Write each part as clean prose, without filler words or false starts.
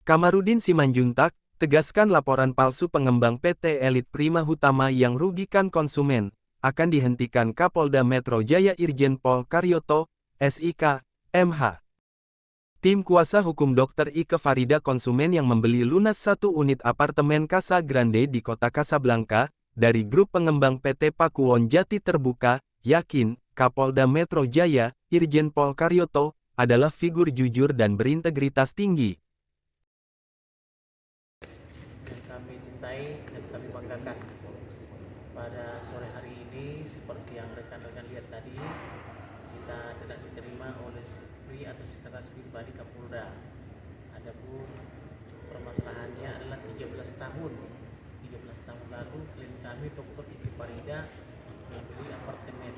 Kamarudin Simanjuntak, tegaskan laporan palsu pengembang PT Elite Prima Hutama yang rugikan konsumen, akan dihentikan Kapolda Metro Jaya Irjen Pol Karyoto, SIK, MH. Tim kuasa hukum Dr. Ike Farida konsumen yang membeli lunas satu unit apartemen Casa Grande di kota Kasablanka, dari grup pengembang PT Pakuwon Jati Terbuka, yakin, Kapolda Metro Jaya, Irjen Pol Karyoto, adalah figur jujur dan berintegritas tinggi. Kami cintai dan kami banggakan. Pada sore hari ini, seperti yang rekan-rekan lihat tadi, kita tidak diterima oleh SPRI atau Sekretaris Pribadi Kapolda. Adapun permasalahannya adalah 13 tahun lalu klien kami Dr. Ike Farida membeli apartemen,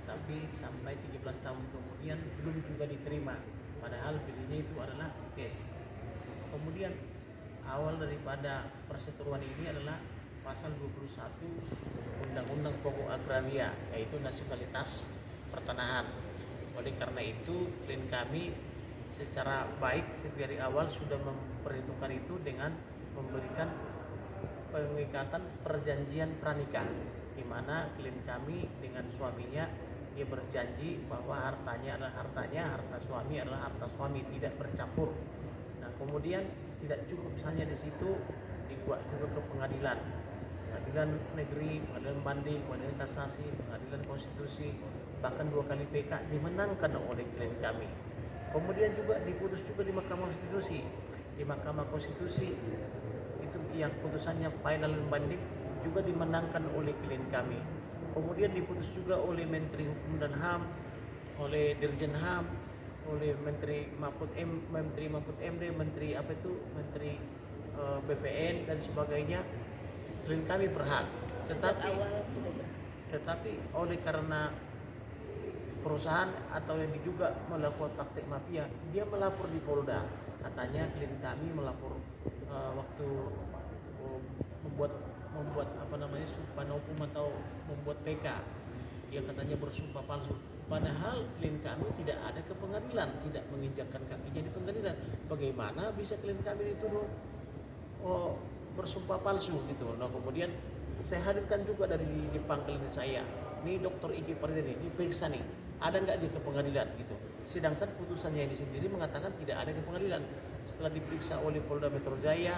tapi sampai 13 tahun kemudian belum juga diterima, padahal belinya itu adalah cash. Kemudian awal daripada perseteruan ini adalah pasal 21 Undang-Undang Pokok Agraria, yaitu nasionalitas pertanahan. Oleh karena itu, klien kami secara baik dari awal sudah memperhitungkan itu dengan memberikan pengikatan perjanjian pranikah, di mana klien kami dengan suaminya dia berjanji bahwa hartanya adalah hartanya, harta suami adalah harta suami, tidak bercampur. Nah, kemudian tidak cukup hanya di situ, dibuat juga ke pengadilan negeri, pengadilan banding, pengadilan kasasi, pengadilan konstitusi, bahkan 2 kali PK dimenangkan oleh klien kami. Kemudian juga diputus juga di Mahkamah Konstitusi. Di Mahkamah Konstitusi itu yang putusannya final dan banding juga dimenangkan oleh klien kami. Kemudian diputus juga oleh Menteri Hukum dan HAM, oleh Dirjen HAM, oleh Menteri Mahfud MD, Menteri BPN dan sebagainya. Klien kami berhak, tetapi oleh karena perusahaan atau yang diduga melakukan praktik mafia, dia melapor di Polda. Katanya klien kami melapor waktu membuat sumpah hukum atau membuat PK, dia katanya bersumpah palsu. Padahal klien kami tidak ada ke pengadilan, tidak menginjakkan kakinya di pengadilan. Bagaimana bisa klien kami dituduh bersumpah palsu gitu? Nah, kemudian saya hadirkan juga dari Jepang klien saya. Ini Dr. Ike Farida ini diperiksa nih, ada nggak dia ke pengadilan gitu. Sedangkan putusannya ini sendiri mengatakan tidak ada ke pengadilan. Setelah diperiksa oleh Polda Metro Jaya,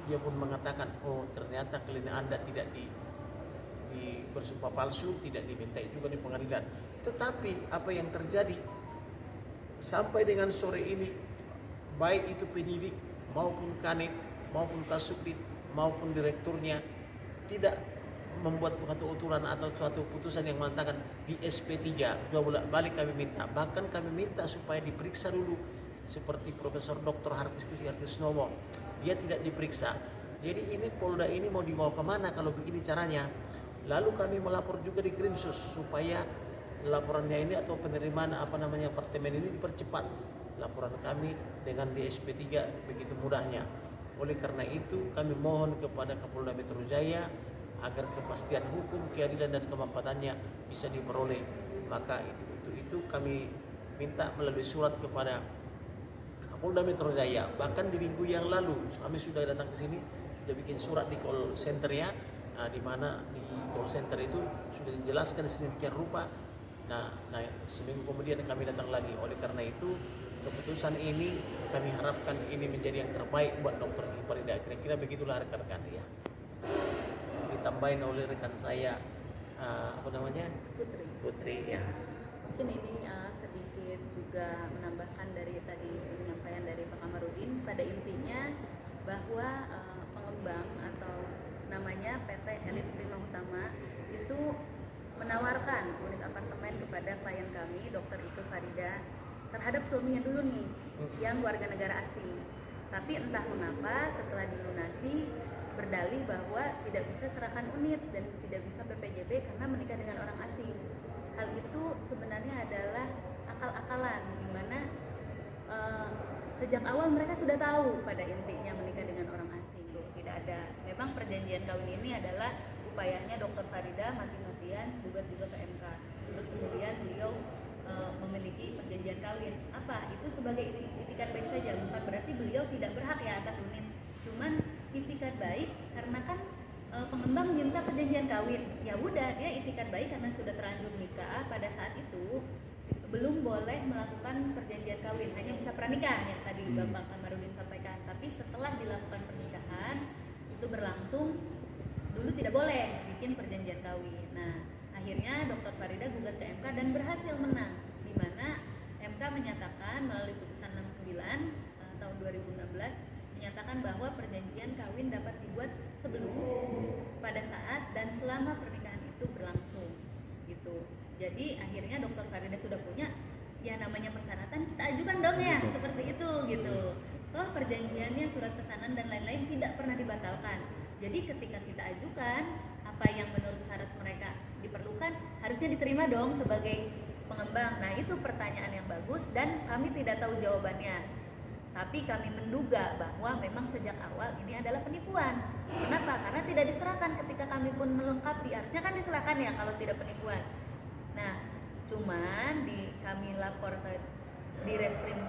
dia pun mengatakan, oh ternyata klien Anda tidak di bersumpah palsu, tidak dimintai juga di pengadilan. Tetapi apa yang terjadi sampai dengan sore ini, baik itu penyidik maupun kanit maupun kasubdit maupun direkturnya tidak membuat suatu aturan atau suatu putusan yang mengatakan di SP3. Dua bolak-balik kami minta, bahkan kami minta supaya diperiksa dulu seperti Profesor Dr. Harkisnowo, dia tidak diperiksa. Jadi ini Polda ini mau dibawa kemana kalau begini caranya? Lalu kami melapor juga di Krimsus supaya laporannya ini atau penerimaan apartemen ini dipercepat. Laporan kami dengan di SP3 begitu mudahnya. Oleh karena itu kami mohon kepada Kapolda Metro Jaya agar kepastian hukum, keadilan dan kemampatannya bisa diperoleh. Maka itu kami minta melalui surat kepada Kapolda Metro Jaya. Bahkan di minggu yang lalu kami sudah datang ke sini, sudah bikin surat di call center-nya, di mana di call center itu sudah dijelaskan sedemikian rupa. Nah, seminggu kemudian kami datang lagi. Oleh karena itu keputusan ini kami harapkan ini menjadi yang terbaik buat Dr. Ike Farida. Kira-kira begitulah rekan-rekan ya. Ditambahin oleh rekan saya Putri ya. Mungkin ini sedikit juga menambahkan dari tadi penyampaian dari Pak Kamarudin. Pada intinya bahwa pengembang atau namanya PT Elite Prima Hutama itu menawarkan unit apartemen kepada klien kami Dr. Ike Farida terhadap suaminya dulu nih, yang warga negara asing. Tapi entah mengapa setelah dilunasi berdalih bahwa tidak bisa serahkan unit dan tidak bisa PPJB karena menikah dengan orang asing. Hal itu sebenarnya adalah akal-akalan, di mana sejak awal mereka sudah tahu pada intinya menikah dengan orang asing. Tidak ada, memang perjanjian kawin ini adalah upayanya Dr. Farida mati-matian gugat juga ke MK. Terus kemudian beliau memiliki perjanjian kawin kawin. Apa? Itu sebagai itikat baik saja, bukan berarti beliau tidak berhak ya atas unit. Cuman itikat baik karena kan pengembang minta perjanjian kawin. Ya udah, dia itikat baik karena sudah terlanjur nikah pada saat itu belum boleh melakukan perjanjian kawin, hanya bisa pranikah yang tadi Bapak Kamarudin sampaikan. Tapi setelah dilakukan pernikahan itu berlangsung, dulu tidak boleh bikin perjanjian kawin. Nah, akhirnya Dr. Farida gugat ke MK dan berhasil menang, di mana MK menyatakan melalui putusan 69 tahun 2016 menyatakan bahwa perjanjian kawin dapat dibuat sebelum, pada saat, dan selama pernikahan itu berlangsung gitu. Jadi akhirnya Dr. Farida sudah punya, ya namanya persyaratan kita ajukan dong ya, seperti itu gitu. Toh perjanjiannya, surat pesanan dan lain-lain tidak pernah dibatalkan. Jadi ketika kita ajukan apa yang menurut syarat mereka diperlukan, harusnya diterima dong sebagai pengembang. Nah, itu pertanyaan yang bagus dan kami tidak tahu jawabannya. Tapi kami menduga bahwa memang sejak awal ini adalah penipuan. Kenapa? Karena tidak diserahkan ketika kami pun melengkapi. Harusnya kan diserahkan ya kalau tidak penipuan. Nah, cuman kami lapor ke di Reskrim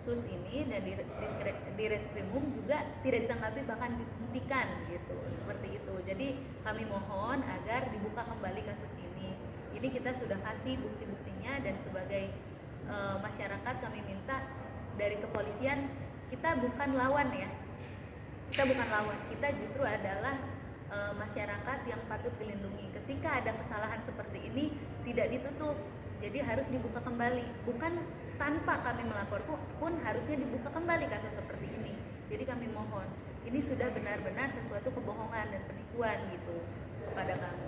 Sus ini dan di Reskrimum juga tidak ditanggapi, bahkan dihentikan gitu, seperti itu. Jadi kami mohon agar dibuka kembali kasus ini. Ini kita sudah kasih bukti-buktinya dan sebagai masyarakat kami minta dari kepolisian, kita bukan lawan ya. Kita bukan lawan, kita justru adalah masyarakat yang patut dilindungi. Ketika ada kesalahan seperti ini tidak ditutup, jadi harus dibuka kembali. Bukan tanpa kami melapor pun harusnya dibuka kembali kasus seperti ini. Jadi kami mohon, ini sudah benar-benar sesuatu kebohongan dan penipuan gitu kepada kami.